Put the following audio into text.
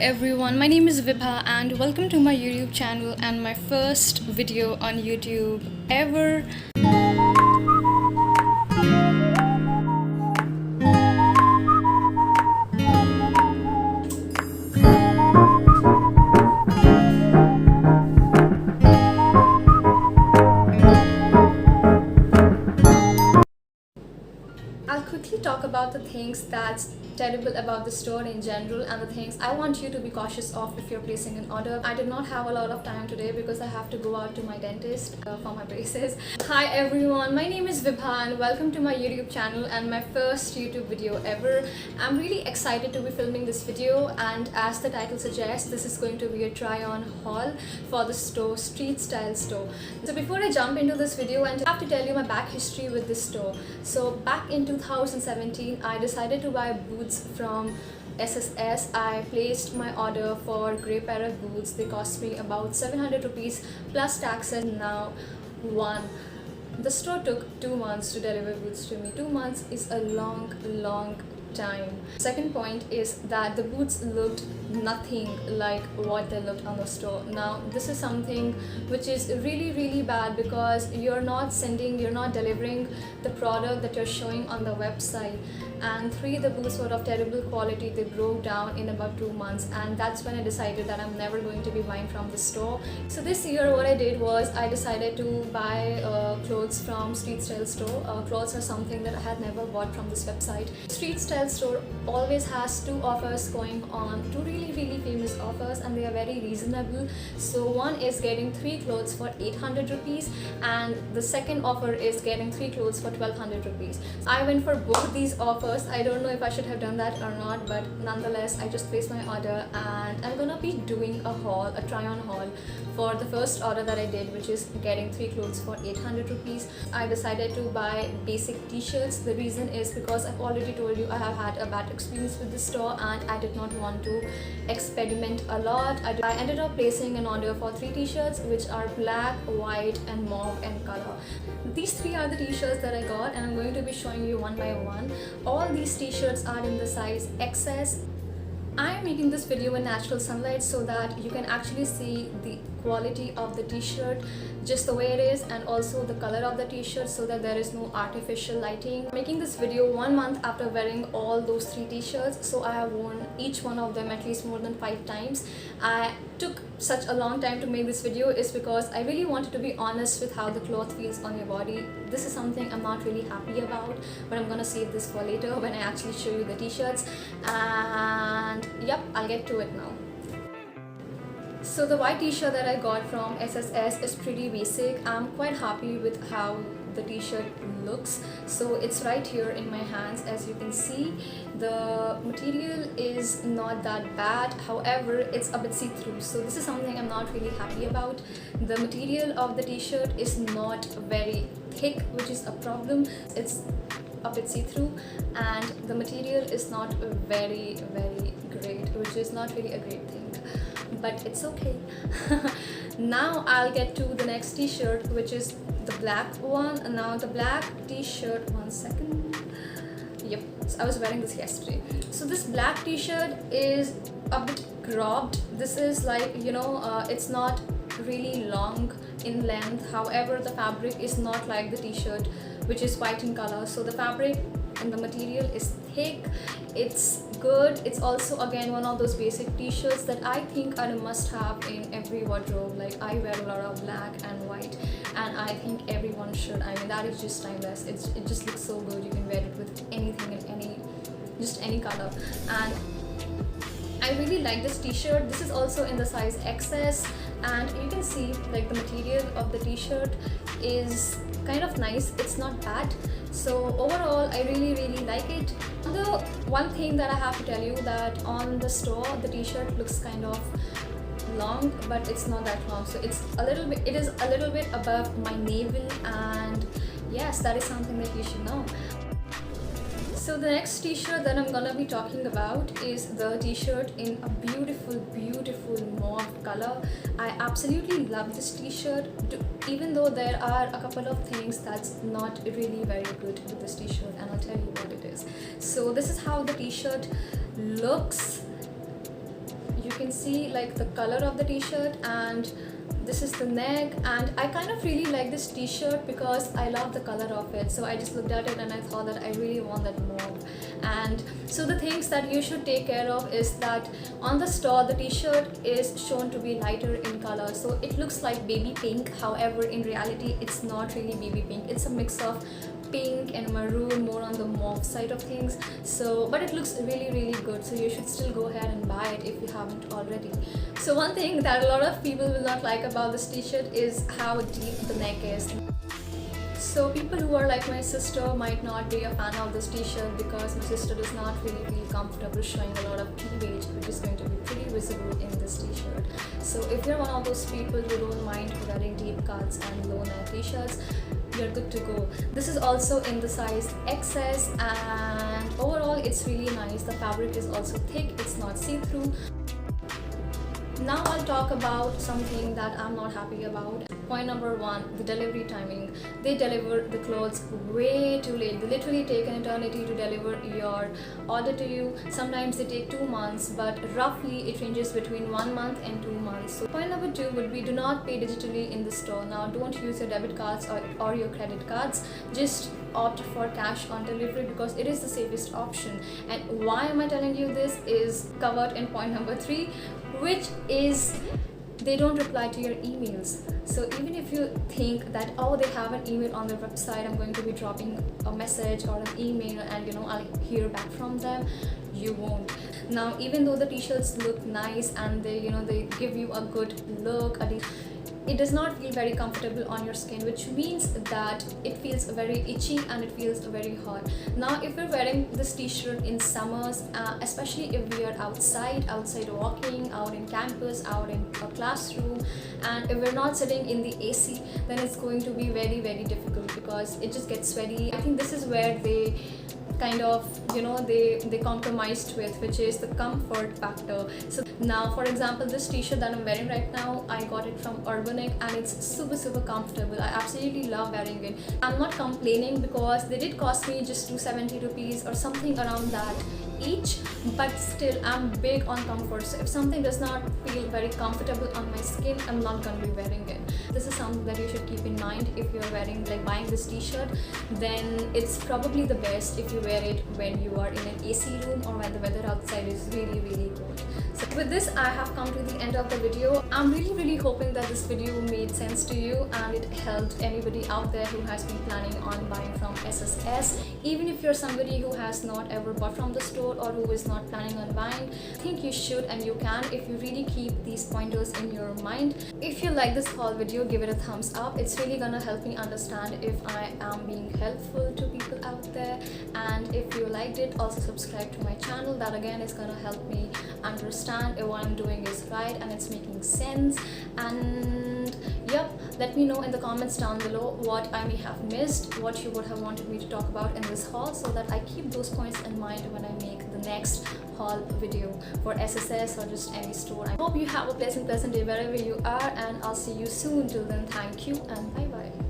everyone, my name is Vibha and welcome to my YouTube channel and my first video on YouTube ever. I'll quickly talk about the things that's terrible about the store in general and the things I want you to be cautious of if you're placing an order. I did not have a lot of time today because I have to go out to my dentist for my braces. Hi everyone, my name is Vibha and welcome to my YouTube channel and my first YouTube video ever. I'm really excited to be filming this video, and as the title suggests, this is going to be a try-on haul for the store, Street Style Store. So before I jump into this video, I have to tell you my back history with this store. So back in 2017, I decided to buy boots from SSS. I placed my order for grey pair of boots. They cost me about 700 rupees plus taxes. Now the store took 2 months to deliver boots to me. 2 months is a long time. Second point is that the boots looked nothing like what they looked on the store. Now this is something which is really bad because you're not delivering the product that you're showing on the website. And 3, the boots were of terrible quality. They broke down in about 2 months, and that's when I decided that I'm never going to be buying from the store. So this year what I did was I decided to buy clothes from Street Style Store. Clothes are something that I had never bought from this website. Street Style Store always has 2 offers going on, 2 really famous offers, and they are very reasonable. So one is getting 3 clothes for 800 rupees and the second offer is getting 3 clothes for 1200 rupees. I went for both these offers. I don't know if I should have done that or not, but nonetheless I just placed my order and I'm gonna be doing a try-on haul for the first order that I did, which is getting 3 clothes for 800 rupees. I decided to buy basic t-shirts. The reason is because I've already told you I have had a bad experience with the store and I did not want to experiment a lot. I ended up placing an order for 3 t-shirts, which are black, white and mauve in color. These 3 are the t-shirts that I got and I'm going to be showing you one by one. All these t-shirts are in the size XS. I am making this video in natural sunlight so that you can actually see the quality of the t-shirt just the way it is, and also the color of the t-shirt so that there is no artificial lighting. I'm making this video 1 month after wearing all those 3 t-shirts, so I have worn each one of them at least more than 5 times. I took such a long time to make this video is because I really wanted to be honest with how the cloth feels on your body. This is something I'm not really happy about, but I'm gonna save this for later when I actually show you the t-shirts. And yep, I'll get to it now. So the white t-shirt that I got from SSS is pretty basic. I'm quite happy with how the t-shirt looks. So it's right here in my hands. As you can see, the material is not that bad, however it's a bit see-through, so this is something I'm not really happy about. The material of the t-shirt is not very thick, which is a problem. It's a bit see-through and the material is not very great, which is not really a great thing, but it's okay. Now I'll get to the next t-shirt, which is the black one. Now the black t-shirt, 1 second. Yep, so I was wearing this yesterday. So this black t-shirt is a bit cropped. This is like, it's not really long in length, however the fabric is not like the t-shirt which is white in color. So the fabric and the material is thick, it's good. It's also again one of those basic t-shirts that I think are a must-have in every wardrobe. Like I wear a lot of black and white and I think everyone should. I mean, that is just timeless. It just looks so good. You can wear it with anything and any color, and I really like this t-shirt. This is also in the size XS and you can see like the material of the t-shirt is kind of nice. It's not bad. So overall I really like it. The one thing that I have to tell you that on the store the t-shirt looks kind of long, but it's not that long. So it is a little bit above my navel, and yes, that is something that you should know. So the next t-shirt that I'm gonna be talking about is the t-shirt in a beautiful mauve color. I absolutely love this t-shirt, even though there are a couple of things that's not really very good with this t-shirt, and I'll tell you what it is. So this is how the t-shirt looks. You can see like the color of the t-shirt, and this is the neck, and I kind of really like this t-shirt because I love the color of it. So I just looked at it and I thought that I really want that mauve. And so the things that you should take care of is that on the store the t-shirt is shown to be lighter in color, so it looks like baby pink. However, in reality it's not really baby pink, it's a mix of pink and maroon, more on the mauve side of things. So but it looks really good, so you should still go ahead and buy it if you haven't already. So one thing that a lot of people will not like about this t-shirt is how deep the neck is. So people who are like my sister might not be a fan of this t-shirt because my sister does not really feel comfortable showing a lot of cleavage, which is going to be pretty visible in this t-shirt. So if you're one of those people who don't mind wearing deep cuts and low neck t-shirts, you're good to go. This is also in the size XS, and overall it's really nice. The fabric is also thick, it's not see-through. Now I'll talk about something that I'm not happy about. Point number 1, the delivery timing. They deliver the clothes way too late. They literally take an eternity to deliver your order to you. Sometimes they take 2 months, but roughly it ranges between 1 month and 2 months. So point number 2 would be, do not pay digitally in the store. Now don't use your debit cards or your credit cards. Just opt for cash on delivery because it is the safest option. And why am I telling you this is covered in point number 3, which is they don't reply to your emails. So even if you think that, oh, they have an email on their website, I'm going to be dropping a message or an email and I'll hear back from them, you won't. Now even though the t-shirts look nice and they give you a good look, it does not feel very comfortable on your skin, which means that it feels very itchy and it feels very hot. Now if you're wearing this t-shirt in summers, especially if we are outside walking, out in campus, out in a classroom, and if we're not sitting in the AC, then it's going to be very difficult because it just gets sweaty. I think this is where they kind of they compromised with, which is the comfort factor. So now for example, this t-shirt that I'm wearing right now, I got it from Urbanic and it's super comfortable. I absolutely love wearing it. I'm not complaining because they did cost me just 270 rupees or something around that each, but still I'm big on comfort. So if something does not feel very comfortable on my skin, I'm not gonna be wearing it. This is something that you should keep in mind if you're buying this t-shirt. Then it's probably the best if you wear it when you are in an AC room or when the weather outside is really good. So with this, I have come to the end of the video. I'm really hoping that this video made sense to you and it helped anybody out there who has been planning on buying from SSS. Even if you're somebody who has not ever bought from the store or who is not planning on buying, I think you should and you can if you really keep these pointers in your mind. If you like this haul video, give it a thumbs up. It's really gonna help me understand if I am being helpful to people out there. And if you liked it, also subscribe to my channel. That again is gonna help me understand if what I'm doing is right and it's making sense. And yep, let me know in the comments down below what I may have missed, what you would have wanted me to talk about in this haul, so that I keep those points in mind when I make the next haul video for SSS or just any store. I hope you have a pleasant day wherever you are, and I'll see you soon. Till then, thank you and bye bye.